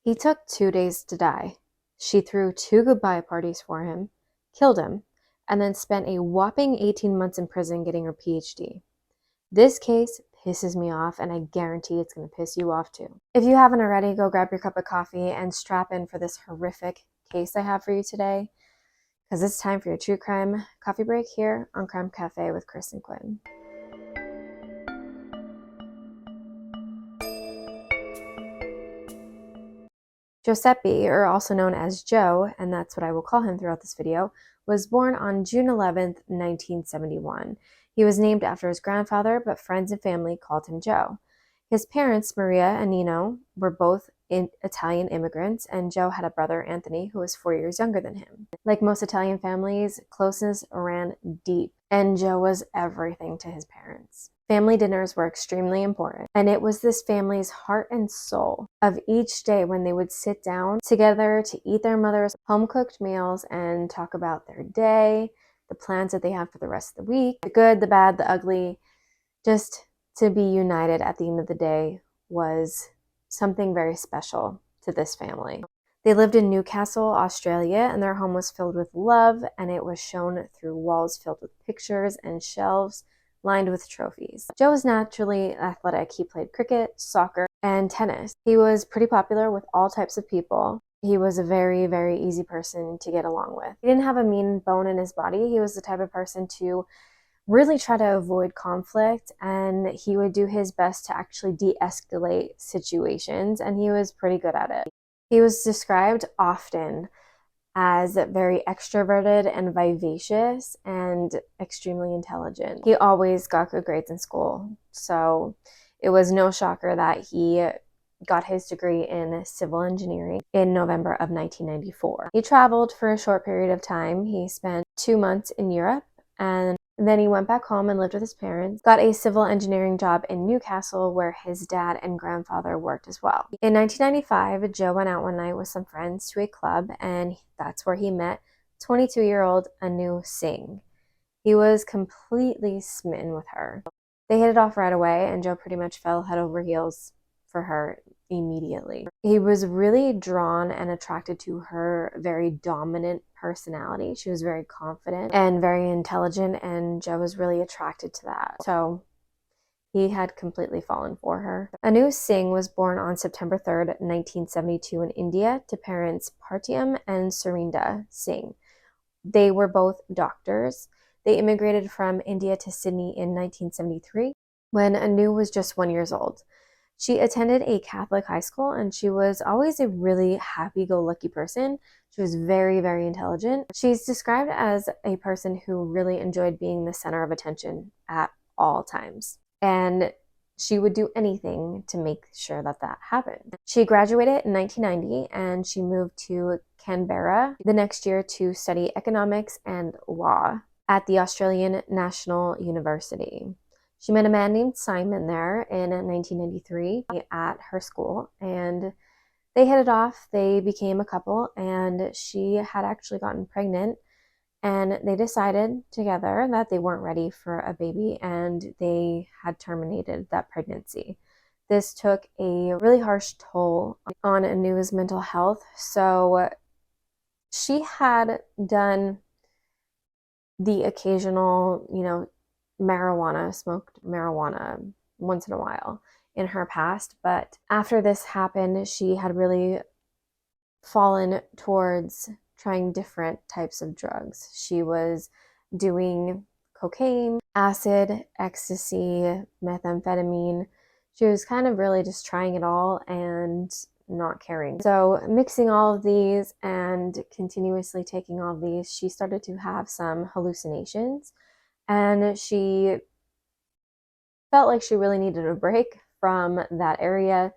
He took 2 days to die. She threw 2 goodbye parties for him, killed him, and then spent a whopping 18 months in prison getting her PhD. This case pisses me off, and I guarantee it's going to piss you off too. If you haven't already, go grab your cup of coffee and strap in for this horrific case I have for you today, because it's time for your true crime coffee break here on Crime Cafe with Krysten Quinn. Giuseppe, or also known as Joe, and that's what I will call him throughout this video, was born on June 11th, 1971. He was named after his grandfather, but friends and family called him Joe. His parents, Maria and Nino, were both Italian immigrants, and Joe had a brother, Anthony, who was 4 years younger than him. Like most Italian families, closeness ran deep, and Joe was everything to his parents. Family dinners were extremely important, and it was this family's heart and soul of each day when they would sit down together to eat their mother's home-cooked meals and talk about their day, the plans that they have for the rest of the week, the good, the bad, the ugly. Just to be united at the end of the day was something very special to this family. They lived in Newcastle, Australia, and their home was filled with love, and it was shown through walls filled with pictures and shelves lined with trophies. Joe was naturally athletic. He played cricket, soccer, and tennis. He was pretty popular with all types of people. He was a very, very easy person to get along with. He didn't have a mean bone in his body. He was the type of person to really try to avoid conflict, and he would do his best to actually de-escalate situations, and he was pretty good at it. He was described often as very extroverted and vivacious and extremely intelligent. He always got good grades in school, so it was no shocker that he got his degree in civil engineering in November of 1994. He traveled for a short period of time. He spent 2 months in Europe, and then he went back home and lived with his parents, got a civil engineering job in Newcastle where his dad and grandfather worked as well. In 1995, Joe went out one night with some friends to a club, and that's where he met 22-year-old Anu Singh. He was completely smitten with her. They hit it off right away, and Joe pretty much fell head over heels for her immediately. He was really drawn and attracted to her very dominant personality. She was very confident and very intelligent, and Joe was really attracted to that. So he had completely fallen for her. Anu Singh was born on September 3rd, 1972 in India to parents Partiam and Surinda Singh. They were both doctors. They immigrated from India to Sydney in 1973 when Anu was just 1 year old. She attended a Catholic high school, and she was always a really happy-go-lucky person. She was very, very intelligent. She's described as a person who really enjoyed being the center of attention at all times, and she would do anything to make sure that that happened. She graduated in 1990, and she moved to Canberra the next year to study economics and law at the Australian National University. She met a man named Simon there in 1993 at her school, and they hit it off. They became a couple, and she had actually gotten pregnant, and they decided together that they weren't ready for a baby, and they had terminated that pregnancy. This took a really harsh toll on Anu's mental health. So she had done the occasional, smoked marijuana once in a while in her past, but after this happened, she had really fallen towards trying different types of drugs. She was doing cocaine, acid, ecstasy, methamphetamine. She was kind of really just trying it all and not caring. So mixing all of these and continuously taking all of these, she started to have some hallucinations, and she felt like she really needed a break from that area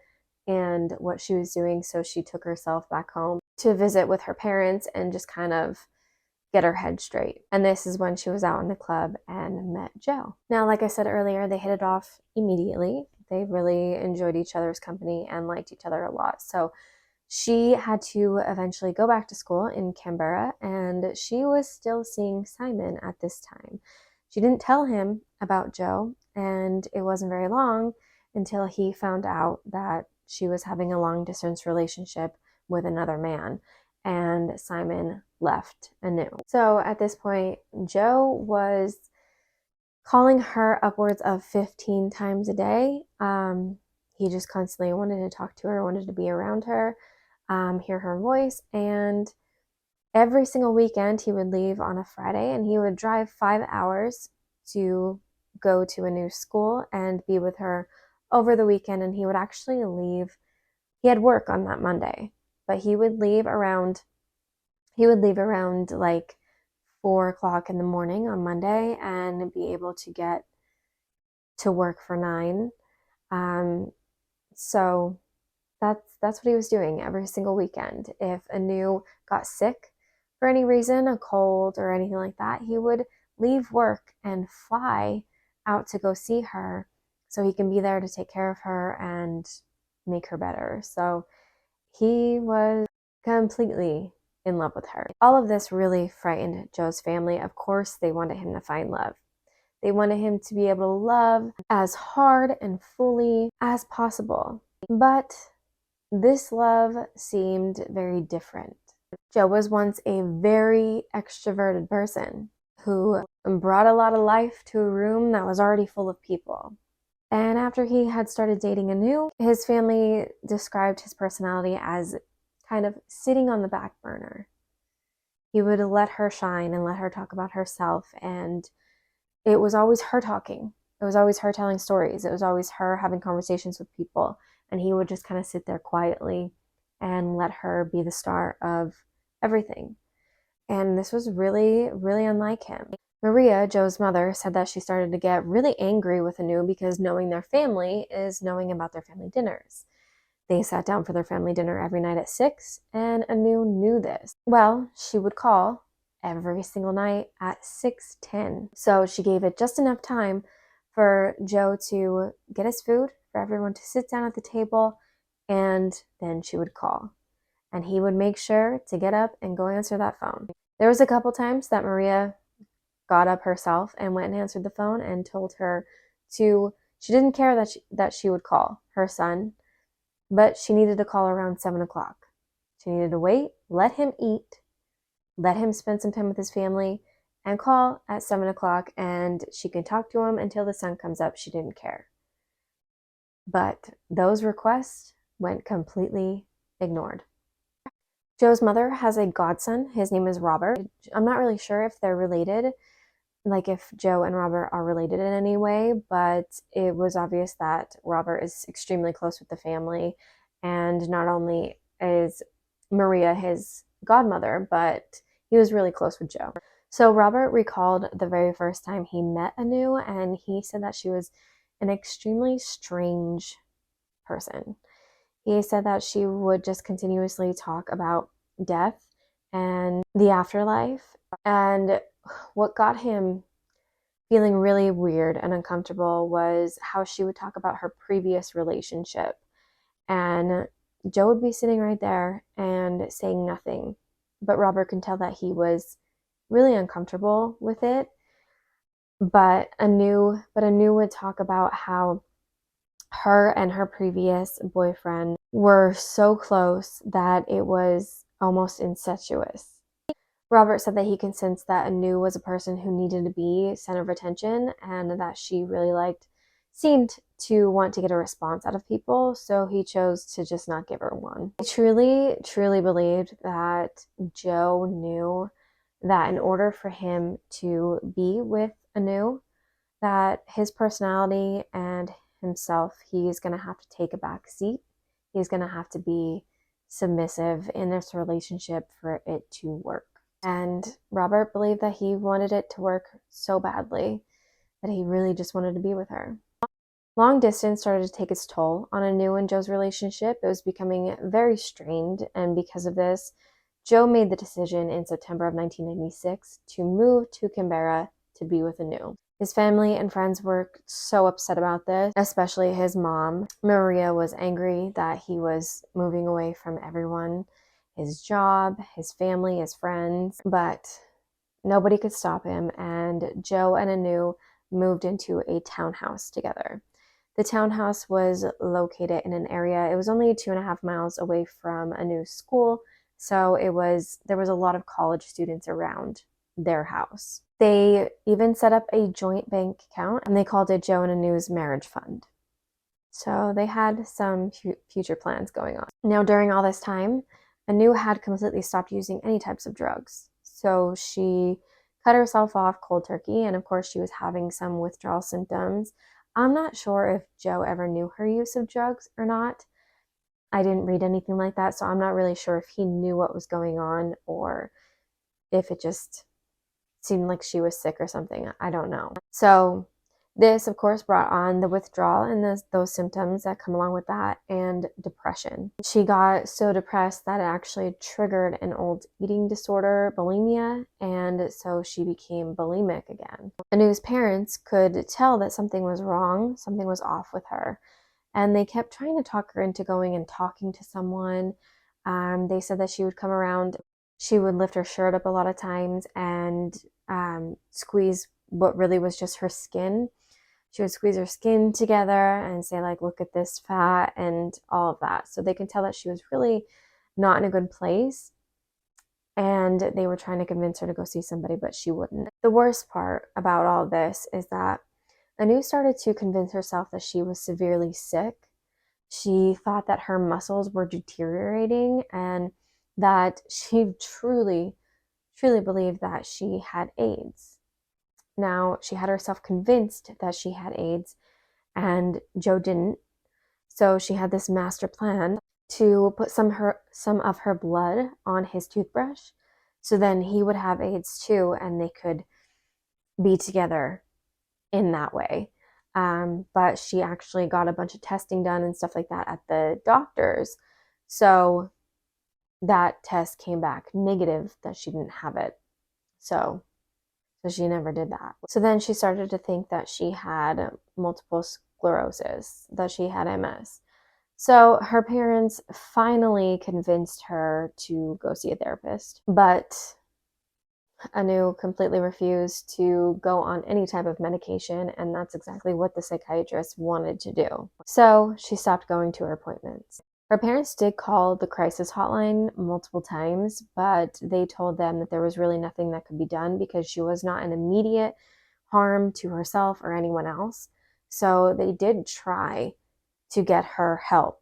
and what she was doing. So she took herself back home to visit with her parents and just kind of get her head straight. And this is when she was out in the club and met Joe. Now, like I said earlier, they hit it off immediately. They really enjoyed each other's company and liked each other a lot. So she had to eventually go back to school in Canberra, and she was still seeing Simon at this time. She didn't tell him about Joe, and it wasn't very long until he found out that she was having a long-distance relationship with another man, and Simon left anew. So at this point, Joe was calling her upwards of 15 times a day. He just constantly wanted to talk to her, wanted to be around her, hear her voice, and every single weekend he would leave on a Friday and he would drive 5 hours to go to a new school and be with her over the weekend. And he would actually leave, he had work on that Monday, but he would leave around like 4 o'clock in the morning on Monday and be able to get to work for 9. So that's what he was doing every single weekend. If Anu got sick for any reason, a cold or anything like that, he would leave work and fly out to go see her so he can be there to take care of her and make her better. So he was completely in love with her. All of this really frightened Joe's family. Of course, they wanted him to find love. They wanted him to be able to love as hard and fully as possible. But this love seemed very different. Joe was once a very extroverted person who brought a lot of life to a room that was already full of people. And after he had started dating Anu, his family described his personality as kind of sitting on the back burner. He would let her shine and let her talk about herself, and it was always her talking. It was always her telling stories. It was always her having conversations with people, and he would just kind of sit there quietly and let her be the star of everything. And this was really, really unlike him. Maria, Joe's mother, said that she started to get really angry with Anu because knowing their family is knowing about their family dinners. They sat down for their family dinner every night at 6, and Anu knew this. Well, she would call every single night at 6:10. So she gave it just enough time for Joe to get his food, for everyone to sit down at the table, and then she would call. And he would make sure to get up and go answer that phone. There was a couple times that Maria got up herself and went and answered the phone and told her she didn't care that she would call her son, but she needed to call around 7 o'clock. She needed to wait, let him eat, let him spend some time with his family, and call at 7 o'clock, and she can talk to him until the sun comes up. She didn't care. But those requests went completely ignored. Joe's mother has a godson. His name is Robert. I'm not really sure if they're related, like if Joe and Robert are related in any way, but it was obvious that Robert is extremely close with the family, and not only is Maria his godmother, but he was really close with Joe. So Robert recalled the very first time he met Anu, and he said that she was an extremely strange person. He said that she would just continuously talk about death and the afterlife. And what got him feeling really weird and uncomfortable was how she would talk about her previous relationship. And Joe would be sitting right there and saying nothing. But Robert can tell that he was really uncomfortable with it. But Anu would talk about how her and her previous boyfriend were so close that it was almost incestuous. Robert said that he can sense that Anu was a person who needed to be center of attention, and that she really seemed to want to get a response out of people, so he chose to just not give her one. I truly, truly believed that Joe knew that in order for him to be with Anu, that his personality and himself, he's going to have to take a back seat. He's going to have to be submissive in this relationship for it to work. And Robert believed that he wanted it to work so badly that he really just wanted to be with her. Long distance started to take its toll on Anu and Joe's relationship. It was becoming very strained, and because of this, Joe made the decision in September of 1996 to move to Canberra to be with Anu. His family and friends were so upset about this, especially his mom. Maria was angry that he was moving away from everyone, his job, his family, his friends, but nobody could stop him, and Joe and Anu moved into a townhouse together. The townhouse was located in an area, it was only 2.5 miles away from a new school, so there was a lot of college students around their house. They even set up a joint bank account, and they called it Joe and Anu's marriage fund. So they had some future plans going on. Now, during all this time, Anu had completely stopped using any types of drugs. So she cut herself off cold turkey, and of course she was having some withdrawal symptoms. I'm not sure if Joe ever knew her use of drugs or not. I didn't read anything like that, so I'm not really sure if he knew what was going on or if it just seemed like she was sick or something. I don't know. So this, of course, brought on the withdrawal and those symptoms that come along with that, and depression. She got so depressed that it actually triggered an old eating disorder, bulimia, and so she became bulimic again. Anu's parents could tell that something was wrong, something was off with her, and they kept trying to talk her into going and talking to someone. They said that she would come around, she would lift her shirt up a lot of times and squeeze what really was just her skin. She would squeeze her skin together and say, like, look at this fat and all of that. So they can tell that she was really not in a good place. And they were trying to convince her to go see somebody, but she wouldn't. The worst part about all this is that Anu started to convince herself that she was severely sick. She thought that her muscles were deteriorating and that she truly believed that she had AIDS. Now, she had herself convinced that she had AIDS, and Joe didn't. So she had this master plan to put some of her blood on his toothbrush, so then he would have AIDS too, and they could be together in that way. But she actually got a bunch of testing done and stuff like that at the doctor's. So that test came back negative that she didn't have it. So she never did that. So then she started to think that she had multiple sclerosis, that she had MS. So her parents finally convinced her to go see a therapist, but Anu completely refused to go on any type of medication, and that's exactly what the psychiatrist wanted to do. So she stopped going to her appointments. Her parents did call the crisis hotline multiple times, but they told them that there was really nothing that could be done because she was not an immediate harm to herself or anyone else. So they did try to get her help.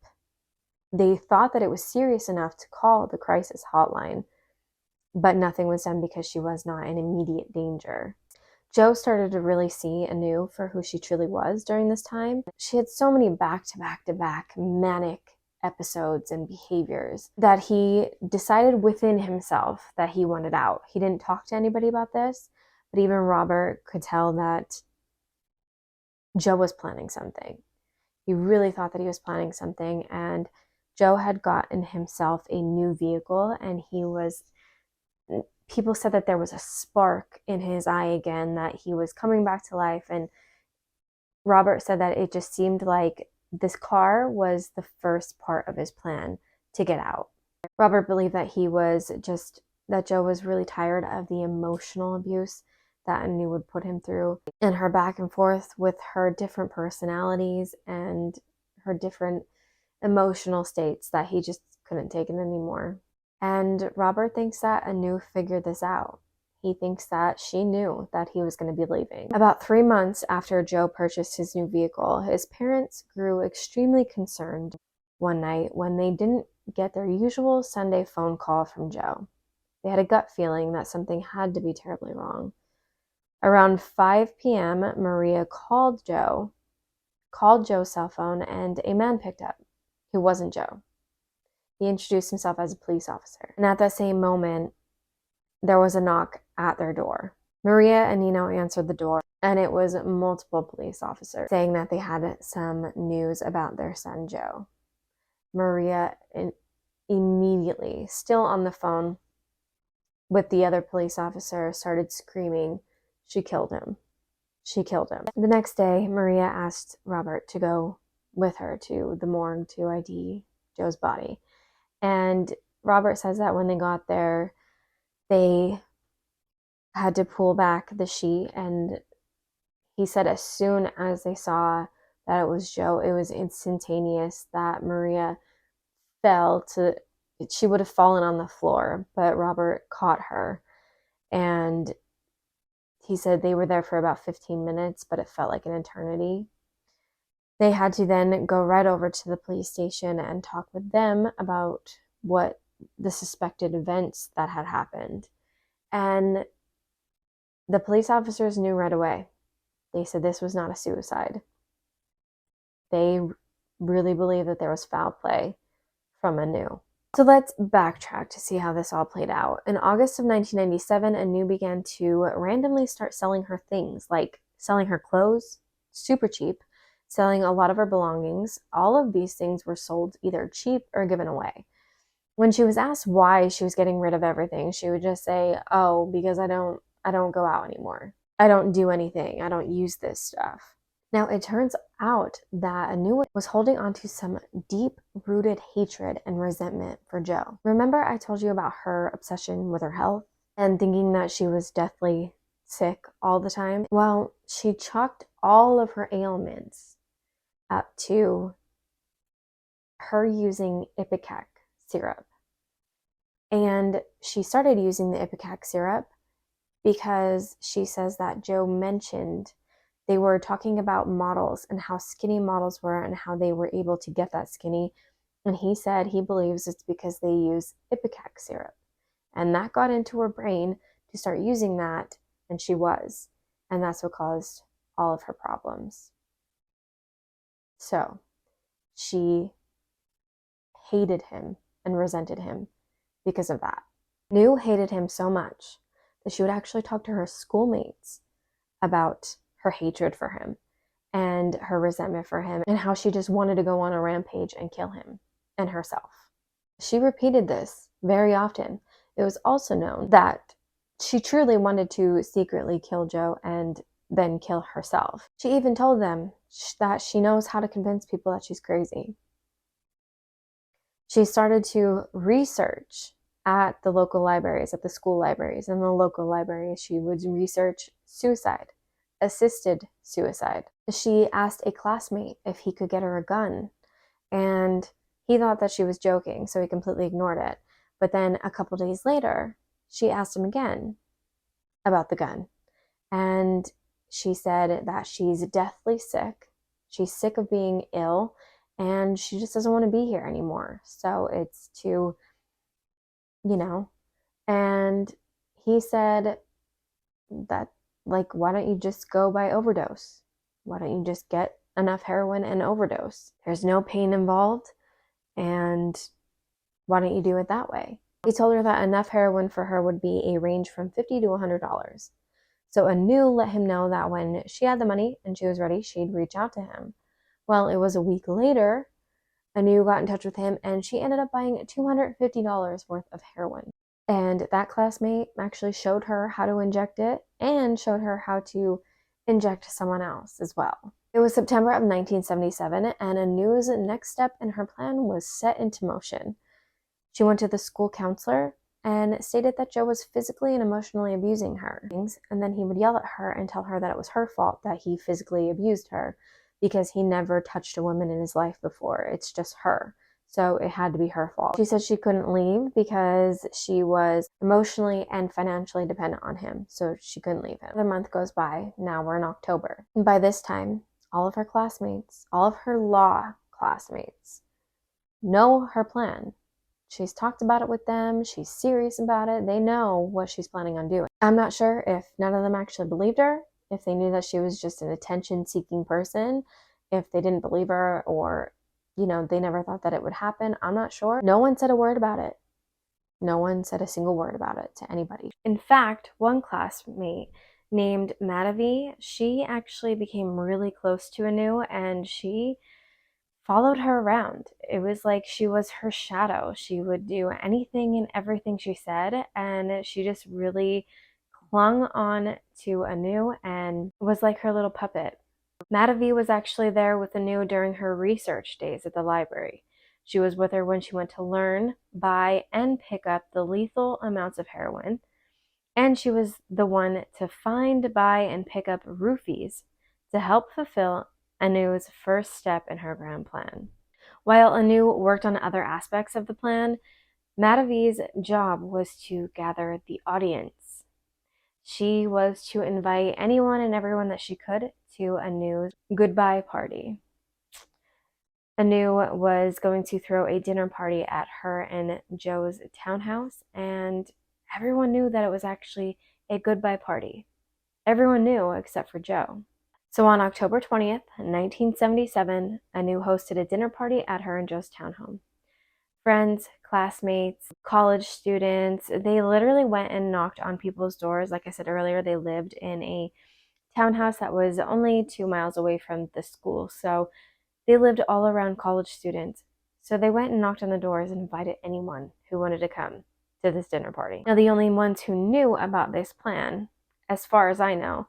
They thought that it was serious enough to call the crisis hotline, but nothing was done because she was not in immediate danger. Joe started to really see Anu for who she truly was during this time. She had so many back-to-back manic episodes and behaviors that he decided within himself that he wanted out. He didn't talk to anybody about this, but even Robert could tell that Joe was planning something. He really thought that he was planning something, and Joe had gotten himself a new vehicle, and people said that there was a spark in his eye again, that he was coming back to life, and Robert said that it just seemed like this car was the first part of his plan to get out. Robert believed that that Joe was really tired of the emotional abuse that Anu would put him through, and her back and forth with her different personalities and her different emotional states, that he just couldn't take it anymore. And Robert thinks that Anu figured this out. He thinks that she knew that he was going to be leaving. About 3 months after Joe purchased his new vehicle, his parents grew extremely concerned one night when they didn't get their usual Sunday phone call from Joe. They had a gut feeling that something had to be terribly wrong. Around 5 p.m., Maria called Joe's cell phone, and a man picked up who wasn't Joe. He introduced himself as a police officer. And at that same moment, there was a knock at their door. Maria and Nino answered the door, and it was multiple police officers saying that they had some news about their son, Joe. Maria immediately, still on the phone with the other police officer, started screaming, "She killed him. She killed him." The next day, Maria asked Robert to go with her to the morgue to ID Joe's body. And Robert says that when they got there, they had to pull back the sheet, and he said as soon as they saw that it was Joe. It was instantaneous that Maria she would have fallen on the floor, but Robert caught her. And he said they were there for about 15 minutes, but it felt like an eternity. They had to then go right over to the police station and talk with them about what the suspected events that had happened. And the police officers knew right away. They said this was not a suicide. They really believed that there was foul play from Anu. So let's backtrack to see how this all played out. In August of 1997, Anu began to randomly start selling her things, like selling her clothes, super cheap, selling a lot of her belongings. All of these things were sold either cheap or given away. When she was asked why she was getting rid of everything, she would just say, "Oh, because I don't go out anymore. I don't do anything. I don't use this stuff." Now, it turns out that Anu was holding on to some deep-rooted hatred and resentment for Joe. Remember I told you about her obsession with her health and thinking that she was deathly sick all the time? Well, she chalked all of her ailments up to her using Ipecac syrup. And she started using the Ipecac syrup because she says that Joe mentioned they were talking about models and how skinny models were and how they were able to get that skinny. And he said he believes it's because they use Ipecac syrup. And that got into her brain to start using that, and she was. And that's what caused all of her problems. So she hated him and resented him because of that. Anu hated him so much that she would actually talk to her schoolmates about her hatred for him and her resentment for him and how she just wanted to go on a rampage and kill him and herself. She repeated this very often. It was also known that she truly wanted to secretly kill Joe and then kill herself. She even told them that she knows how to convince people that she's crazy. She started to research at the local libraries, at the school libraries. In the local libraries, she would research suicide, assisted suicide. She asked a classmate if he could get her a gun, and he thought that she was joking, so he completely ignored it. But then a couple days later, she asked him again about the gun, and she said that she's deathly sick. She's sick of being ill, and she just doesn't want to be here anymore. So it's to, and he said that, like, why don't you just go by overdose? Why don't you just get enough heroin and overdose? There's no pain involved, and why don't you do it that way? He told her that enough heroin for her would be a range from $50 to $100. So Anu let him know that when she had the money and she was ready, she'd reach out to him. Well, it was a week later, Anu got in touch with him, and she ended up buying $250 worth of heroin. And that classmate actually showed her how to inject it and showed her how to inject someone else as well. It was September of 1977, and Anu's next step in her plan was set into motion. She went to the school counselor and stated that Joe was physically and emotionally abusing her. And then he would yell at her and tell her that it was her fault that he physically abused her because he never touched a woman in his life before. It's just her. So it had to be her fault. She said she couldn't leave because she was emotionally and financially dependent on him. So she couldn't leave him. Another month goes by. Now we're in October. And by this time, all of her classmates, all of her law classmates, know her plan. She's talked about it with them. She's serious about it. They know what she's planning on doing. I'm not sure if none of them actually believed her, if they knew that she was just an attention-seeking person, if they didn't believe her, or, they never thought that it would happen. I'm not sure. No one said a word about it. No one said a single word about it to anybody. In fact, one classmate named Madhavi, she actually became really close to Anu, and she followed her around. It was like she was her shadow. She would do anything and everything she said, and she just really clung on to Anu and was like her little puppet. Madhavi was actually there with Anu during her research days at the library. She was with her when she went to learn, buy, and pick up the lethal amounts of heroin, and she was the one to find, buy, and pick up roofies to help fulfill Anu's first step in her grand plan. While Anu worked on other aspects of the plan, Madhavi's job was to gather the audience. She was to invite anyone and everyone that she could to Anu's goodbye party. Anu was going to throw a dinner party at her and Joe's townhouse, and everyone knew that it was actually a goodbye party. Everyone knew except for Joe. So on October 20th, 1977, Anu hosted a dinner party at her and Joe's townhome. Friends, classmates, college students, they literally went and knocked on people's doors. Like I said earlier, they lived in a townhouse that was only 2 miles away from the school. So they lived all around college students. So they went and knocked on the doors and invited anyone who wanted to come to this dinner party. Now, the only ones who knew about this plan, as far as I know,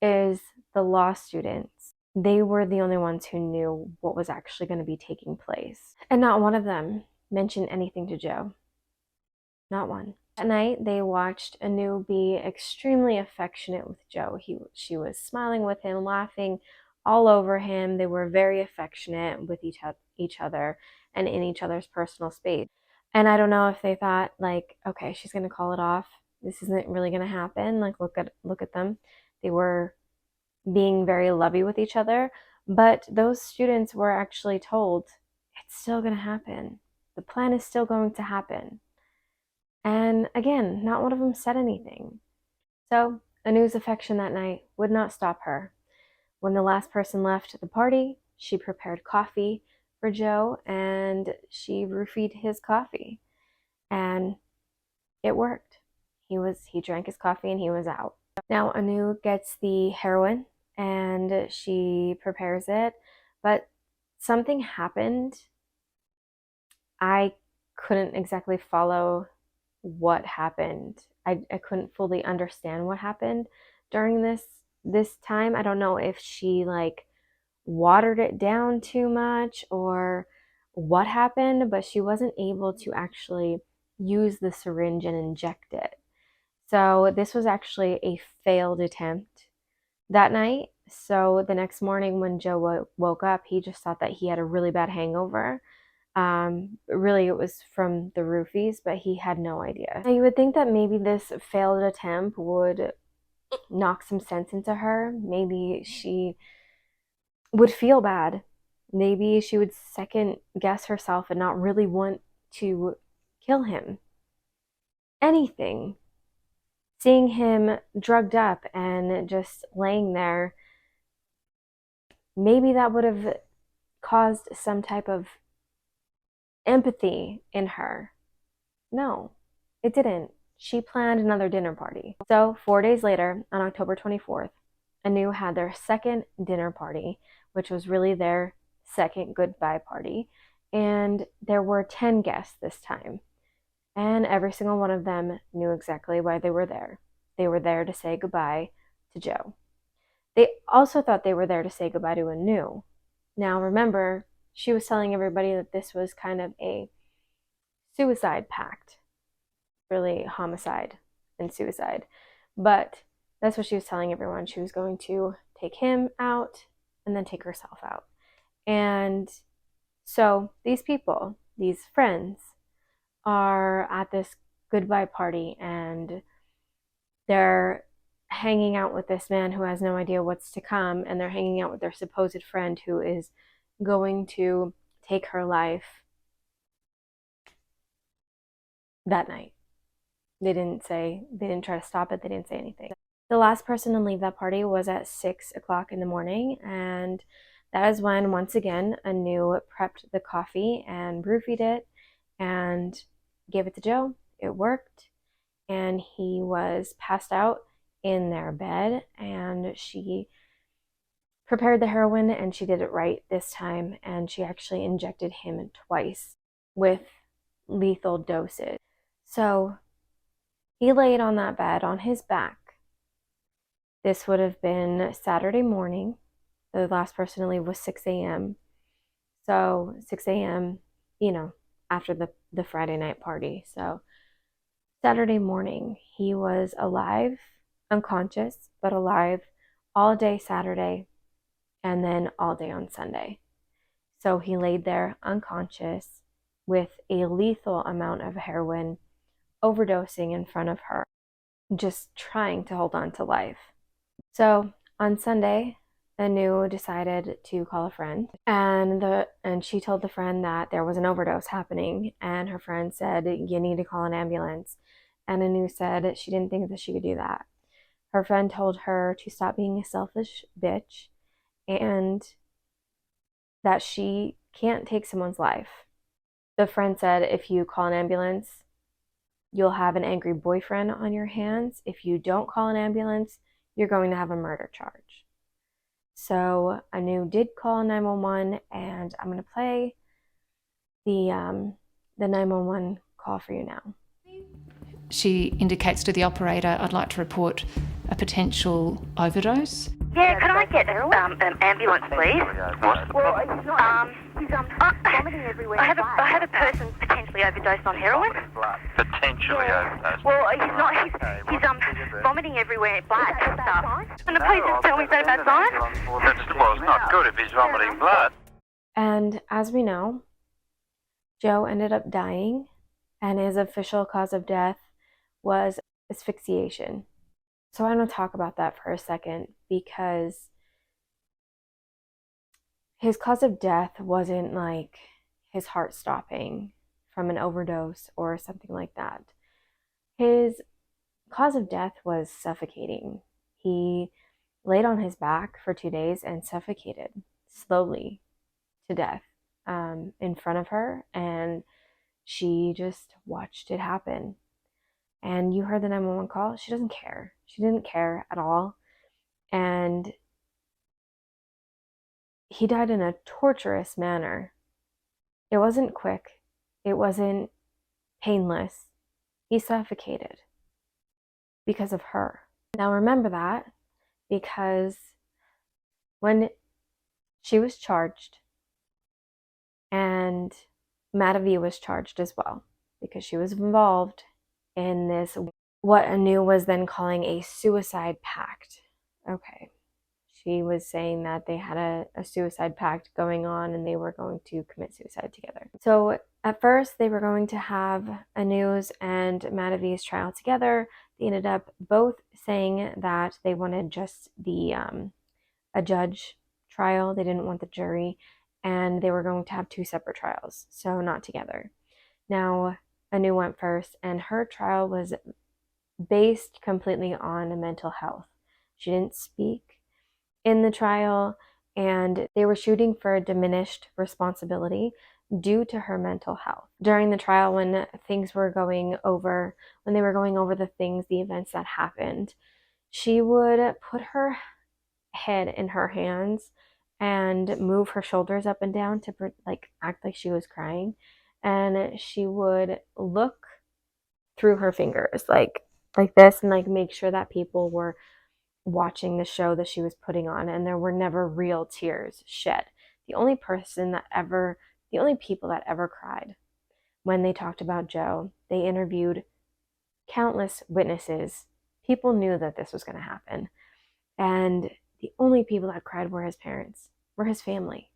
is the law students. They were the only ones who knew what was actually going to be taking place. And not one of them mentioned anything to Joe. Not one. That night, they watched Anu be extremely affectionate with Joe. She was smiling with him, laughing all over him. They were very affectionate with each other and in each other's personal space. And I don't know if they thought, like, okay, she's going to call it off. This isn't really going to happen. Like, look at them. They were being very lovey with each other. But those students were actually told, it's still going to happen. The plan is still going to happen. And again, not one of them said anything. So Anu's affection that night would not stop her. When the last person left the party, she prepared coffee for Joe and she roofied his coffee. And it worked. He drank his coffee and he was out. Now Anu gets the heroin and she prepares it, but something happened. I couldn't exactly follow what happened. I couldn't fully understand what happened during this time. I don't know if she like watered it down too much or what happened, but she wasn't able to actually use the syringe and inject it. So this was actually a failed attempt that night. So the next morning when Joe woke up, he just thought that he had a really bad hangover. Really, it was from the roofies, but he had no idea. Now, you would think that maybe this failed attempt would knock some sense into her. Maybe she would feel bad. Maybe she would second guess herself and not really want to kill him. Anything. Seeing him drugged up and just laying there, maybe that would have caused some type of empathy in her. No, it didn't. She planned another dinner party. So 4 days later, on October 24th, Anu had their second dinner party, which was really their second goodbye party. And there were 10 guests this time. And every single one of them knew exactly why they were there. They were there to say goodbye to Joe. They also thought they were there to say goodbye to Anu. Now remember, she was telling everybody that this was kind of a suicide pact. Really homicide and suicide. But that's what she was telling everyone. She was going to take him out and then take herself out. And so these people, these friends, are at this goodbye party and they're hanging out with this man who has no idea what's to come, and they're hanging out with their supposed friend who is going to take her life that night. They didn't try to stop it, they didn't say anything. The last person to leave that party was at 6 o'clock in the morning, and that is when, once again, Anu prepped the coffee and roofied it and gave it to Joe. It worked, and he was passed out in their bed, and she prepared the heroin, and she did it right this time, and she actually injected him twice with lethal doses. So he laid on that bed on his back. This would have been Saturday morning. The last person to leave was 6 a.m. So 6 a.m., after the Friday night party. So Saturday morning, he was alive, unconscious, but alive all day Saturday. and then all day on Sunday. So he laid there unconscious with a lethal amount of heroin, overdosing in front of her, just trying to hold on to life. So on Sunday, Anu decided to call a friend, and she told the friend that there was an overdose happening, and her friend said, "You need to call an ambulance." And Anu said she didn't think that she could do that. Her friend told her to stop being a selfish bitch and that she can't take someone's life. The friend said, "If you call an ambulance, you'll have an angry boyfriend on your hands. If you don't call an ambulance, you're going to have a murder charge." So Anu did call 911, and I'm going to play the 911 call for you now. She indicates to the operator, "I'd like to report a potential overdose." Yeah, can I get an ambulance, please? Well, he's vomiting everywhere. I have a person potentially overdosed on heroin. Potentially overdosed. Well, he's vomiting everywhere, blood and stuff. Can the police just tell me is that a bad sign? Well, it's not good if he's vomiting blood. And as we know, Joe ended up dying, and his official cause of death was asphyxiation. So I'm going to talk about that for a second, because his cause of death wasn't like his heart stopping from an overdose or something like that. His cause of death was suffocating. He laid on his back for 2 days and suffocated slowly to death in front of her, and she just watched it happen. And you heard the 911 call. She doesn't care. She didn't care at all. And he died in a torturous manner. It wasn't quick. It wasn't painless. He suffocated because of her. Now remember that, because when she was charged, and Madhavi was charged as well, because she was involved in this, what Anu was then calling a suicide pact. Okay. She was saying that they had a suicide pact going on, and they were going to commit suicide together. So at first they were going to have Anu's and Madhavi's trial together. They ended up both saying that they wanted just a judge trial. They didn't want the jury, and they were going to have 2 separate trials, so not together. Now, Anu went first, and her trial was based completely on mental health. She didn't speak in the trial, and they were shooting for a diminished responsibility due to her mental health. During the trial, when they were going over the events that happened, she would put her head in her hands and move her shoulders up and down to act like she was crying, and she would look through her fingers like this, and make sure that people were watching the show that she was putting on, and there were never real tears shed. The only people that ever cried when they talked about Joe, they interviewed countless witnesses. People knew that this was going to happen, and the only people that cried were his parents, were his family.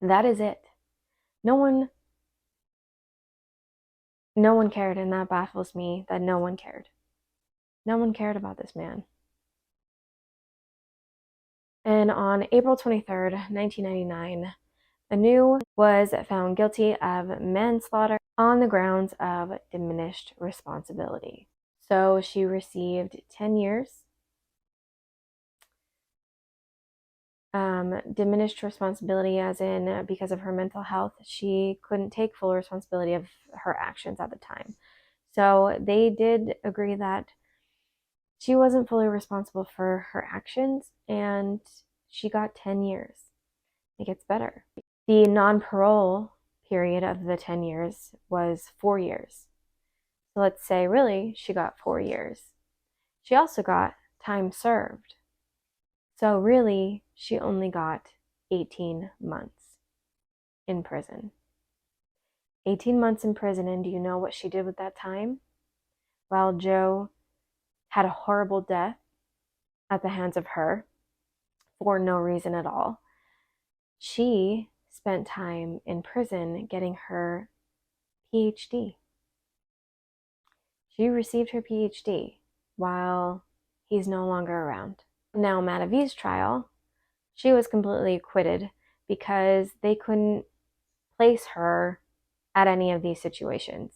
That is it. No one cared, and that baffles me that no one cared. No one cared about this man. And on April 23rd, 1999, Anu was found guilty of manslaughter on the grounds of diminished responsibility. So she received 10 years. Diminished responsibility as in, because of her mental health, she couldn't take full responsibility of her actions at the time. So they did agree that she wasn't fully responsible for her actions, and she got 10 years. It gets better. The non-parole period of the 10 years was 4 years. So let's say really she got 4 years. She also got time served. So really she only got 18 months in prison. 18 months in prison, and do you know what she did with that time? While Joe had a horrible death at the hands of her, for no reason at all. She spent time in prison getting her PhD. She received her PhD while he's no longer around. Now, Madavi's trial, she was completely acquitted because they couldn't place her at any of these situations.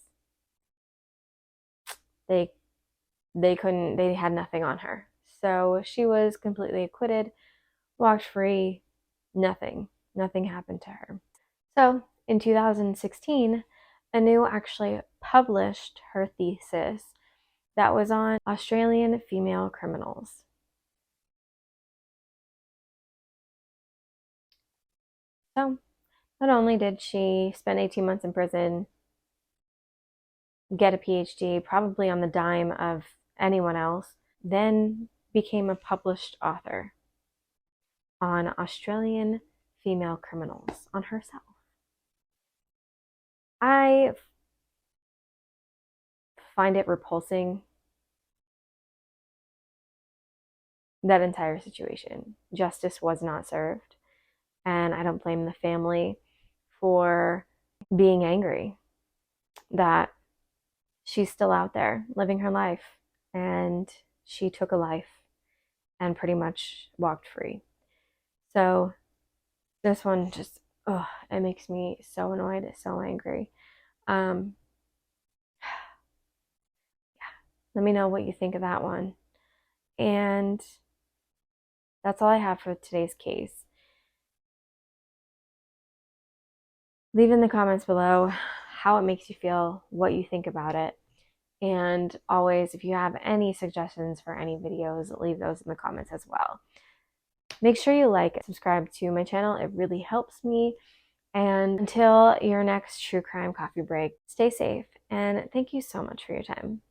They couldn't, they had nothing on her. So she was completely acquitted, walked free, nothing happened to her. So in 2016, Anu actually published her thesis that was on Australian female criminals. So not only did she spend 18 months in prison, get a PhD, probably on the dime of anyone else, then became a published author on Australian female criminals on herself. I find it repulsing, that entire situation. Justice was not served, and I don't blame the family for being angry that she's still out there living her life, and she took a life and pretty much walked free. So this one just, it makes me so annoyed, so angry. Yeah, let me know what you think of that one. And that's all I have for today's case. Leave in the comments below how it makes you feel, what you think about it. And always, if you have any suggestions for any videos, leave those in the comments as well. Make sure you like and subscribe to my channel. It really helps me. And until your next true crime coffee break, stay safe, and thank you so much for your time.